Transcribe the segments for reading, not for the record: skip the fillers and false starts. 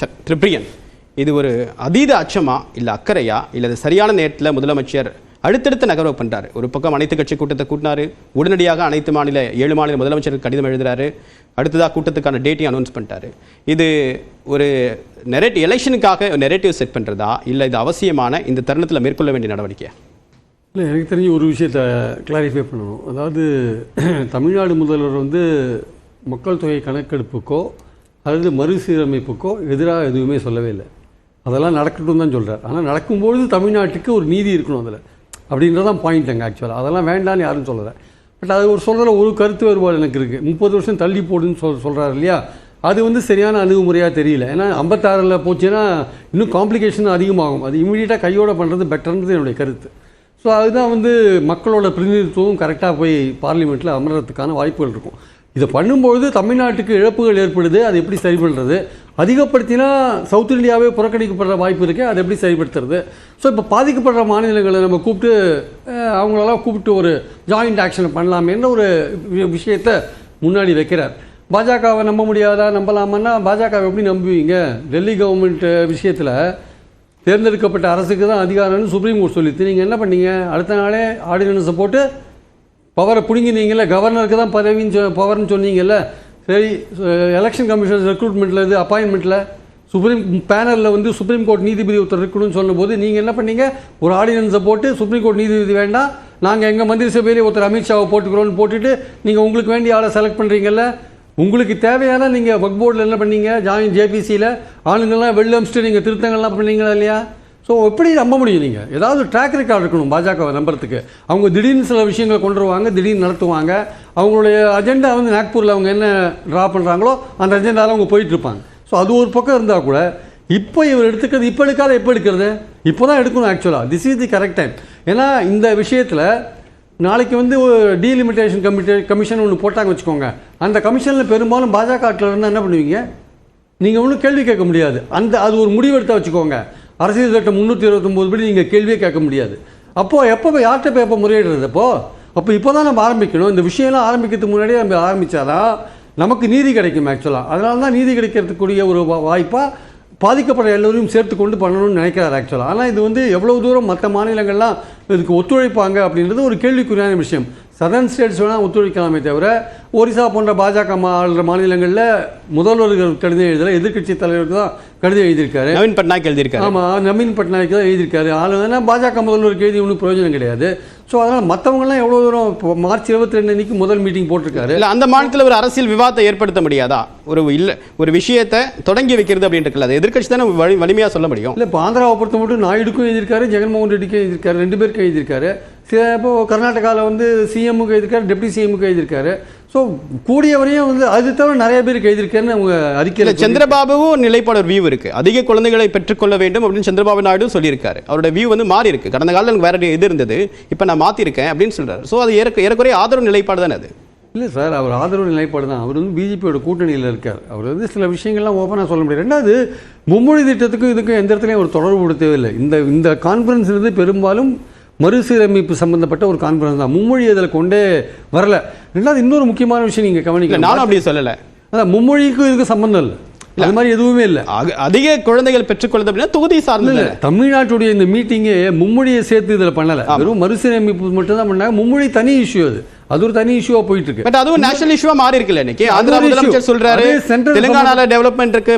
Sir திரிபிரியன், இது ஒரு அதீத அச்சமா இல்லை அக்கறையா இல்லை சரியான நேரத்தில் முதலமைச்சர் அடுத்தடுத்த நகர்வு பண்ணுறாரு? ஒரு பக்கம் அனைத்து கட்சி கூட்டத்தை கூட்டினாரு, உடனடியாக அனைத்து 7 மாநில முதலமைச்சருக்கு கடிதம் எழுதுறாரு, அடுத்ததாக கூட்டத்துக்கான டேட்டையும் அனௌன்ஸ் பண்ணிட்டாரு. இது ஒரு எலெக்ஷனுக்காக நெரேட்டிவ் செட் பண்ணுறதா இல்லை இது அவசியமான இந்த தருணத்தில் மேற்கொள்ள வேண்டிய நடவடிக்கை? இல்லை, எனக்கு தெரிஞ்ச ஒரு விஷயத்தை கிளாரிஃபை பண்ணணும். அதாவது தமிழ்நாடு முதல்வர் வந்து மக்கள் தொகை கணக்கெடுப்புக்கோ அல்லது மறுசீரமைப்புக்கோ எதிராக எதுவுமே சொல்லவே இல்லை. அதெல்லாம் நடக்கட்டும் தான் சொல்கிறார். ஆனால் நடக்கும்பொழுது தமிழ்நாட்டுக்கு ஒரு நீதி இருக்கணும் அதில், அப்படின்றதான் பாயிண்ட் அங்கே ஆக்சுவலாக. அதெல்லாம் வேண்டான்னு யாரும் சொல்லலை. பட் அது ஒரு சொல்கிற ஒரு கருத்து வேறுபாடு எனக்கு இருக்குது. 30 வருஷம் தள்ளி போடுன்னு சொல்கிறாரு இல்லையா, அது வந்து சரியான அணுகுமுறையாக தெரியல. ஏன்னா 56 போச்சுன்னா இன்னும் காம்ப்ளிகேஷன் அதிகமாகும். அது இமீடியட்டாக கையோட பண்ணுறது பெட்டர்ன்றது என்னுடைய கருத்து. ஸோ அதுதான் வந்து மக்களோட பிரதிநிதித்துவம் கரெக்டாக போய் பார்லிமெண்ட்டில் அமர்றதுக்கான வாய்ப்புகள் இருக்கும். இதை பண்ணும்பொழுது தமிழ்நாட்டுக்கு இழப்புகள் ஏற்படுது, அது எப்படி சரி பண்ணுறது? அதிகப்படுத்தினா சவுத் இந்தியாவே புறக்கணிக்கப்படுற வாய்ப்பு இருக்குது, அதை எப்படி சரிப்படுத்துறது? ஸோ இப்போ பாதிக்கப்படுற மாநிலங்களை நம்ம கூப்பிட்டு அவங்களெல்லாம் கூப்பிட்டு ஒரு ஜாயிண்ட் ஆக்ஷன் பண்ணலாமேன்ற ஒரு விஷயத்தை முன்னாடி வைக்கிறார். பாஜகவை நம்ப முடியாதா, நம்பலாமான்னா பாஜகவை எப்படி நம்புவீங்க? டெல்லி கவர்மெண்ட் விஷயத்தில் தேர்ந்தெடுக்கப்பட்ட அரசுக்கு தான் அதிகாரம்னு சுப்ரீம் கோர்ட் சொல்லிட்டு நீங்கள் என்ன பண்ணீங்க? அடுத்த நாளே ஆர்டினன்ஸை போட்டு பவரை பிடுங்கினீங்கல்ல, கவர்னருக்கு தான் பவர்னு சொன்னீங்கல்ல. சரி, எலெக்ஷன் கமிஷன் ரெக்ரூட்மெண்ட்டில் இது அப்பாயின்மெண்ட்டில் சுப்ரீம் பேனலில் வந்து சுப்ரீம் கோர்ட் நீதிபதி ஒருத்தர் இருக்கணும்னு சொன்னபோது நீங்கள் என்ன பண்ணீங்க? ஒரு ஆர்டினன்ஸை போட்டு சுப்ரீம் கோர்ட் நீதிபதி வேண்டாம், நாங்கள் எங்கள் மந்திரி சபையிலே ஒருத்தர் அமித்ஷாவை போட்டுக்கிறோன்னு போட்டுட்டு நீங்கள் உங்களுக்கு வேண்டிய ஆளை செலக்ட் பண்ணுறீங்கல்ல. உங்களுக்கு தேவையான நீங்கள் வக் போர்டில் என்ன பண்ணீங்க? ஜேபிசியில் ஆளுங்கள்லாம் வெளில அமிச்சிட்டு நீங்கள் திருத்தங்கள்லாம் பண்ணீங்களா இல்லையா? ஸோ எப்படி நம்ப முடியும்? நீங்கள் ஏதாவது ட்ராக் ரெக்கார்ட் இருக்கணும் பாஜகவை நம்புறதுக்கு. அவங்க திடீர்னு சில விஷயங்களை கொண்டு வருவாங்க, திடீர்னு நடத்துவாங்க. அவங்களுடைய அஜெண்டா வந்து நாக்பூரில் அவங்க என்ன ட்ரா பண்ணுறாங்களோ அந்த அஜெண்டாவில் அவங்க போயிட்டுருப்பாங்க. ஸோ அது ஒரு பக்கம் இருந்தால் கூட இப்போ இவர் எடுத்துக்கிறது இப்போ எடுக்காத எப்போ எடுக்கிறது? இப்போ தான் எடுக்கணும் ஆக்சுவலாக. This is the correct time. ஏன்னா இந்த விஷயத்தில் நாளைக்கு வந்து டீலிமிட்டேஷன் கமிஷன் ஒன்று போட்டாங்க வச்சுக்கோங்க. அந்த கமிஷனில் பெரும்பாலும் பாஜக ஆட்கள் இருந்தால் என்ன பண்ணுவீங்க? நீங்கள் ஒன்றும் கேள்வி கேட்க முடியாது. அது ஒரு முடிவெடுத்தால் வச்சுக்கோங்க, அரசியல் சட்டம் 329 படி நீங்கள் கேள்வியே கேட்க முடியாது. அப்போது எப்போ யார்கிட்ட போய் எப்போ முறையிடுறது? இப்போ தான் நம்ம ஆரம்பிக்கணும். இந்த விஷயம்லாம் ஆரம்பிக்கிறதுக்கு முன்னாடியே நம்ம ஆரம்பித்தாதான் நமக்கு நீதி கிடைக்கும் ஆக்சுவலாக. அதனால தான் நீதி கிடைக்கிறதுக்குரிய ஒரு வாய்ப்பாக பாதிக்கப்படுற எல்லோரையும் சேர்த்து கொண்டு பண்ணணும்னு நினைக்கிறார் ஆக்சுவலாக. ஆனால் இது வந்து எவ்வளோ தூரம் மற்ற மாநிலங்கள்லாம் இதுக்கு ஒத்துழைப்பாங்க அப்படின்றது ஒரு கேள்விக்குறியான விஷயம். சதர்ன் ஸ்டேட்ஸ் வேணால் ஒத்துழைக்கலாமே தவிர ஒரிசா போன்ற பாஜக ஆளுற மாநிலங்களில் முதல்வர்கள் கடிதம் எழுதலை, எதிர்கட்சி தலைவருக்கு தான் கடிதம் எழுதியிருக்காரு. நவீன் பட்நாயக் எழுதியிருக்காரு. ஆமாம், நவீன் பட்நாயக் தான் எழுதியிருக்காரு. ஆளுநர்னா பாஜக முதல்வருக்கு எழுதி ஒன்றும் பிரயோஜனம் கிடையாது. ஸோ அதனால் மற்றவங்களாம் எவ்வளோ தூரம் இப்போ மார்ச் 22 அன்னைக்கு முதல் மீட்டிங் போட்டிருக்காரு. இல்லை, அந்த மாநிலத்தில் ஒரு அரசியல் விவாதத்தை ஏற்படுத்த முடியாதா? ஒரு விஷயத்தை தொடங்கி வைக்கிறது அப்படின்னு இருக்குல்ல, அது எதிர்கட்சி தானே வலிமையாக சொல்ல முடியும். இல்லை, இப்போ ஆந்திராவை பொறுத்த மட்டும் நாயுடுக்கும் எழுதியிருக்காரு, ஜெகன்மோகன் ரெட்டிக்கும் எழுதியிருக்காரு, 2 பேருக்கும் எழுதியிருக்காரு. இப்போ கர்நாடகாவில் வந்து சிஎம்முக்கு எழுதியிருக்காரு, டெப்டி சிஎம்முக்கு எழுதியிருக்காரு. ஸோ கூடியவரையும் வந்து அது தவிர நிறைய பேருக்கு எழுதியிருக்காருன்னு அவங்க அறிக்கையில். சந்திரபாபுவும் நிலைப்பாடு ஒரு வியூ இருக்குது, அதிக குழந்தைகளை பெற்றுக்கொள்ள வேண்டும் அப்படின்னு சந்திரபாபு நாயுடு சொல்லியிருக்காரு. அவரோட வியூ வந்து மாறி இருக்கு. கடந்த காலத்தில் எனக்கு வேற இது இருந்தது, இப்போ நான் மாற்றிருக்கேன் அப்படின்னு சொல்கிறார். ஸோ அது ஏறக்குறைய ஆதரவு நிலைப்பாடு தானே அது? இல்லை சார், அவர் ஆதரவு நிலைப்பாடு தான். அவர் வந்து பிஜேபியோட கூட்டணியில் இருக்கார். அவர் வந்து சில விஷயங்கள்லாம் ஓப்பனாக சொல்ல முடியாது. ரெண்டாவது, மும்மொழி திட்டத்துக்கும் இதுக்கும் எந்த இடத்துலையும் ஒரு தொடர்பு கொடுத்தவே. இந்த கான்ஃபரன்ஸ் இருந்து பெரும்பாலும் மறுசீரமைப்பு சம்பந்தப்பட்ட ஒரு கான்ஃபரன்ஸ் தான். மும்மொழி அதில் கொண்டே வரல. ரெண்டாவது, இன்னொரு முக்கியமான விஷயம் நீங்கள் கவனிக்க, நானும் அப்படியே சொல்லலை. அதான் மும்மொழிக்கும் இதுக்கு சம்பந்தம் இல்லை, அது மாதிரி எதுவுமே இல்லை. அதிக குழந்தைகள் பெற்றுக்கொள்வது அப்படின்னா தொகுதி சார்ந்த இல்லை. தமிழ்நாட்டுடைய இந்த மீட்டிங்கே மும்மொழியை சேர்த்து இதில் பண்ணலை, வெறும் மறுசீரமைப்பு மட்டும் தான் பண்ணாங்க. மும்மொழி தனி இஷ்யூ, அது ஒரு தனி இஷ்யூவா போயிட்டு இருக்கு. பட் அதுவும் நேஷனல் இஷ்யூவா மாறி இருக்குல்ல. இன்னைக்கு ஆந்திரா முதலமைச்சர் சொல்றாரு, தெலுங்கானால டெவலப்மெண்ட் இருக்கு,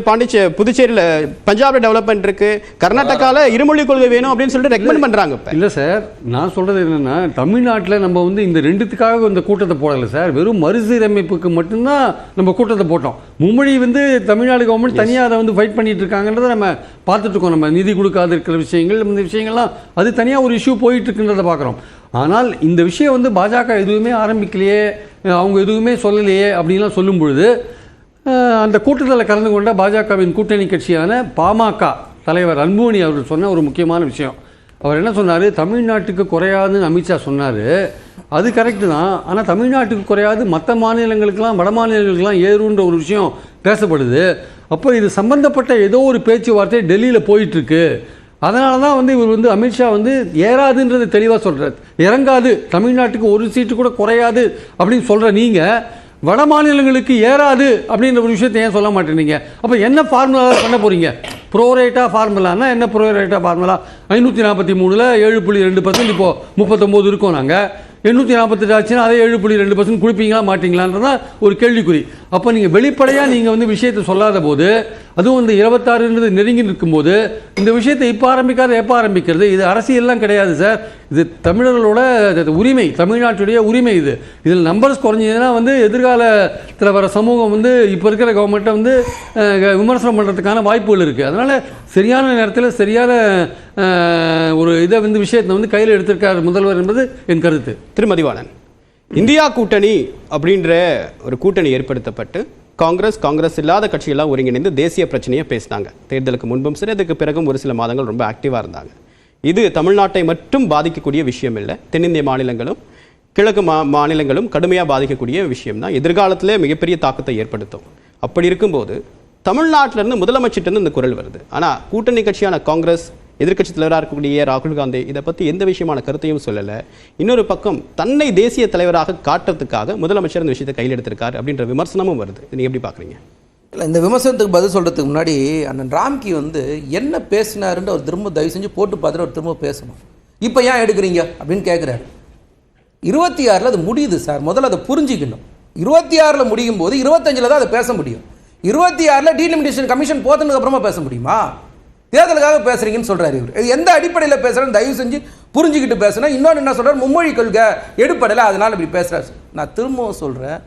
புதுச்சேரியில பஞ்சாப்ல டெவலப்மெண்ட் இருக்கு, கர்நாடகால இருமொழி கொள்கை வேணும் அப்படின்னு சொல்லிட்டு ரெக்கமெண்ட் பண்றாங்க. இல்ல சார், நான் சொல்றது என்னன்னா, தமிழ்நாட்டில் நம்ம வந்து இந்த ரெண்டுத்துக்காக இந்த கூட்டத்தை போடல சார், வெறும் மறுசீரமைப்புக்கு மட்டும்தான் நம்ம கூட்டத்தை போட்டோம். மும்மொழி வந்து தமிழ்நாடு கவர்மெண்ட் தனியாக அதை வந்து ஃபைட் பண்ணிட்டு இருக்காங்கன்றதை நம்ம பார்த்துட்டு இருக்கோம். நம்ம நிதி கொடுக்காத இருக்கிற விஷயங்கள், இந்த விஷயங்கள்லாம் அது தனியாக ஒரு இஷ்யூ போயிட்டு இருக்குன்றதை பார்க்குறோம். ஆனால் இந்த விஷயம் வந்து பாஜக எதுவுமே ஆரம்பிக்கலையே, அவங்க எதுவுமே சொல்லலையே அப்படின்லாம் சொல்லும் பொழுது, அந்த கூட்டத்தில் கலந்து கொண்ட பாஜகவின் கூட்டணி கட்சியான பாமக தலைவர் அன்புமணி அவர் சொன்ன ஒரு முக்கியமான விஷயம். அவர் என்ன சொன்னார்? தமிழ்நாட்டுக்கு குறையாதுன்னு அமித்ஷா சொன்னார். அது கரெக்டு தான். ஆனால் தமிழ்நாட்டுக்கு குறையாது, மற்ற மாநிலங்களுக்கெல்லாம் வட மாநிலங்களுக்கெல்லாம் ஏறுன்ற ஒரு விஷயம் பேசப்படுது. அப்போ இது சம்பந்தப்பட்ட ஏதோ ஒரு பேச்சுவார்த்தை டெல்லியில் போயிட்டுருக்கு. அதனால தான் வந்து இவர் வந்து அமித்ஷா வந்து ஏறாதுன்றது தெளிவாக சொல்கிறார். இறங்காது, தமிழ்நாட்டுக்கு ஒரு சீட்டு கூட குறையாது அப்படின்னு சொல்கிற நீங்கள் வட மாநிலங்களுக்கு ஏறாது அப்படின்ற ஒரு விஷயத்தை ஏன் சொல்ல மாட்டேறீங்க? அப்போ என்ன ஃபார்முலா பண்ண போகிறீங்க? ப்ரோரேட்டா ஃபார்முலான்னா என்ன? ப்ரோரேட்டா ஃபார்முலா 543ல் 7.2%, இப்போது 39 இருக்கோம் நாங்கள். 848 ஆச்சுன்னா அதே 7.2% கொடுப்பீங்களா மாட்டீங்களான்றதான் ஒரு கேள்விக்குறி. அப்போ நீங்கள் வெளிப்படையாக நீங்கள் வந்து விஷயத்தை சொல்லாத போது, அதுவும் வந்து 26ன்றது நெருங்கி நிற்கும்போது இந்த விஷயத்தை இப்போ ஆரம்பிக்காத எப்போ ஆரம்பிக்கிறது? இது அரசியல்லாம் கிடையாது சார், இது தமிழர்களோட உரிமை, தமிழ்நாட்டுடைய உரிமை. இதில் நம்பர்ஸ் குறைஞ்சதுன்னா வந்து எதிர்காலத்தில் வர சமூகம் வந்து இப்போ இருக்கிற கவர்மெண்ட்டை வந்து விமர்சனம் பண்ணுறதுக்கான வாய்ப்புகள் இருக்குது. அதனால் சரியான நேரத்தில் சரியான ஒரு இதை வந்து விஷயத்தை வந்து கையில் எடுத்திருக்கார் முதல்வர் என்பது என் கருத்து. திருமதிவாணன், இந்தியா கூட்டணி அப்படின்ற ஒரு கூட்டணி ஏற்படுத்தப்பட்டு காங்கிரஸ் இல்லாத கட்சியெல்லாம் ஒருங்கிணைந்து தேசிய பிரச்சனையை பேசினாங்க. தேர்தலுக்கு முன்பும் சரி, அதுக்கு பிறகும் ஒரு சில மாதங்கள் ரொம்ப ஆக்டிவாக இருந்தாங்க. இது தமிழ்நாட்டை மட்டும் பாதிக்கக்கூடிய விஷயம் இல்லை, தென்னிந்திய மாநிலங்களும் கிழக்கு மாநிலங்களும் கடுமையாக பாதிக்கக்கூடிய விஷயம் தான். எதிர்காலத்திலே மிகப்பெரிய தாக்கத்தை ஏற்படுத்தும். அப்படி இருக்கும்போது தமிழ்நாட்டிலிருந்து முதலமைச்சர்கிட்ட இந்த குரல் வருது. ஆனால் கூட்டணி கட்சியான காங்கிரஸ், எதிர்க்கட்சி தலைவராக இருக்கக்கூடிய ராகுல் காந்தி இதை பற்றி எந்த விஷயமான கருத்தையும் சொல்லலை. இன்னொரு பக்கம் தன்னை தேசிய தலைவராக காட்டுறதுக்காக முதலமைச்சர் இந்த விஷயத்தை கையில் எடுத்திருக்காரு அப்படின்ற விமர்சனமும் வருது. நீங்கள் எப்படி பார்க்குறீங்க? இல்லை, இந்த விமர்சனத்துக்கு பதில் சொல்கிறதுக்கு முன்னாடி அண்ணன் ராம்கி வந்து என்ன பேசினாருன்னு அவர் திரும்ப தயவு செஞ்சு போட்டு பார்த்துட்டு அவர் திரும்ப பேசணும். இப்போ ஏன் எடுக்கிறீங்க அப்படின்னு கேட்குறாரு. 26ல் அது முடியுது சார், முதல்ல அதை புரிஞ்சிக்கணும். 26ல் முடியும் போது 25ல் தான் அதை பேச முடியும். 26ல் டீலிமிட்டேஷன் கமிஷன் போதுனதுக்கு அப்புறமா பேச முடியுமா? தேர்தலுக்காக பேசுறீங்கன்னு சொல்றாரு இவர். இது எந்த அடிப்படையில் பேசுறேன்னு தயவு செஞ்சு புரிஞ்சுக்கிட்டு பேசுனா. இன்னொன்று என்ன சொல்றாரு, மும்மொழி கொள்கை எடுப்படலை அதனால இப்படி பேசுறாரு. நான் திரும்பவும் சொல்றேன்,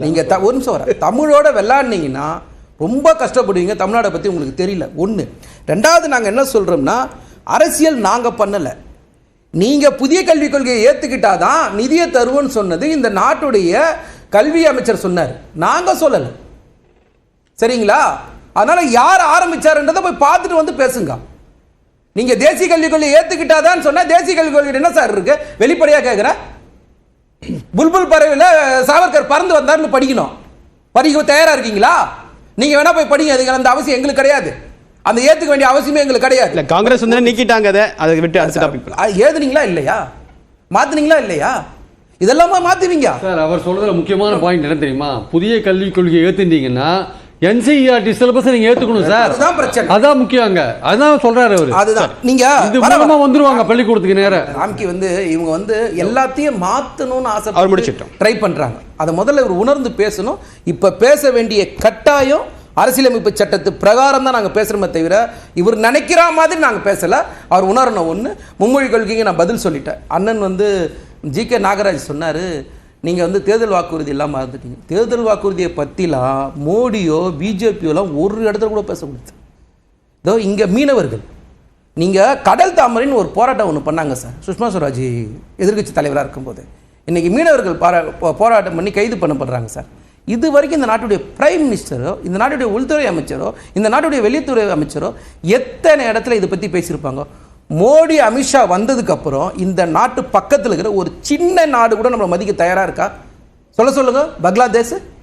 நீங்க ஒரு நிமிஷம் வர தமிழோட விளையாடுனீங்கன்னா ரொம்ப கஷ்டப்படுவீங்க. தமிழ்நாடை பற்றி உங்களுக்கு தெரியல. ஒன்று. ரெண்டாவது, நாங்கள் என்ன சொல்றோம்னா, அரசியல் நாங்கள் பண்ணலை, நீங்கள் புதிய கல்விக் கொள்கையை ஏற்றுக்கிட்டாதான் நிதியை தருவோன்னு சொன்னது இந்த நாட்டுடைய கல்வி அமைச்சர் சொன்னார், நாங்கள் சொல்லலை. சரிங்களா? அதனால யார் ஆரம்பிச்சாருன்றதை போய் பார்த்துட்டு வந்து பேசுங்க. நீங்க தேசிய கல்விக் கொள்கையை ஏற்றுக்கிட்டாதான் சொன்ன, தேசிய கல்விக் கொள்கை என்ன சார் இருக்கு? வெளிப்படையாக கேட்குறேன், புல்புல் பறவையில் சாவர்கர் பறந்து வந்தார்னு படிக்கணும். படிக்க தயாரா இருக்கீங்களா? நீங்க வேணா போய் படிங்க, அதுக்கு அந்த அவசியம் எங்களுக்கு கிடையாது, அந்த ஏத்துக்க வேண்டிய அவசியமே எங்களுக்கு கிடையாது. இல்ல, காங்கிரஸ் வந்து நீக்கிட்டாங்க, அதை விட்டு அடுத்த டாபிக் ஏதுனீங்களா இல்லையா? மாத்துனீங்களா இல்லையா? இதெல்லாம் மாத்துவீங்க சார். அவர் சொல்றதுல முக்கியமான பாயிண்ட் என்ன தெரியுமா? புதிய கல்விக் கொள்கையை ஏத்துட்டீங்கன்னா NCERT சிலபஸ் நீங்க ஏத்துக்கணும் சார், அதுதான் பிரச்சனை, அதான் முக்கியங்க, அதான் சொல்றாரு அவரு. அதுதான் நீங்க இது மூலமா வந்துருவாங்க பள்ளிக்கூடத்துக்கு நேரா. ராம்கி வந்து இவங்க வந்து எல்லாத்தையும் மாத்தணும்னு ஆசை ட்ரை பண்றாங்க. அதை முதல்ல இவர் உணர்ந்து பேசணும். இப்ப பேச வேண்டிய கட்டாயம் அரசியலமைப்பு சட்டத்து பிரகாரம் தான் நாங்கள் பேசுகிறோமே தவிர இவர் நினைக்கிற மாதிரி நாங்கள் பேசலை. அவர் உணரணும். ஒன்று, மும்மொழி கொள்கைக்கு நான் பதில் சொல்லிட்டேன். அண்ணன் வந்து GK நாகராஜ் சொன்னார், நீங்கள் வந்து தேர்தல் வாக்குறுதி இல்லாமல் மறந்துட்டீங்க. தேர்தல் வாக்குறுதியை பற்றிலாம் மோடியோ பிஜேபியோலாம் ஒரு இடத்துல கூட பேச முடியாது. இதோ இங்கே மீனவர்கள், நீங்கள் கடல் தாமரைன்னு ஒரு போராட்டம் ஒன்று பண்ணாங்க சார், சுஷ்மா ஸ்வராஜ் எதிர்க்கட்சி தலைவராக இருக்கும்போது. இன்றைக்கி மீனவர்கள் போராட்டம் பண்ணி கைது பண்ணப்படுறாங்க சார். இது வரைக்கும் இந்த நாட்டுடைய பிரைம் மினிஸ்டரோ, இந்த நாட்டுடைய உள்துறை அமைச்சரோ, இந்த நாட்டுடைய வெளியுறவுத்துறை அமைச்சரோ எத்தனை இடத்துல இதை பற்றி பேசியிருப்பாங்க? மோடி அமித்ஷா வந்ததுக்கு அப்புறம் இந்த நாட்டு பக்கத்தில் இருக்கிற ஒரு சின்ன நாடு கூட நம்மளை மதிக்க தயாராக இருக்கா? சொல்லுங்க, பங்களாதேஷ்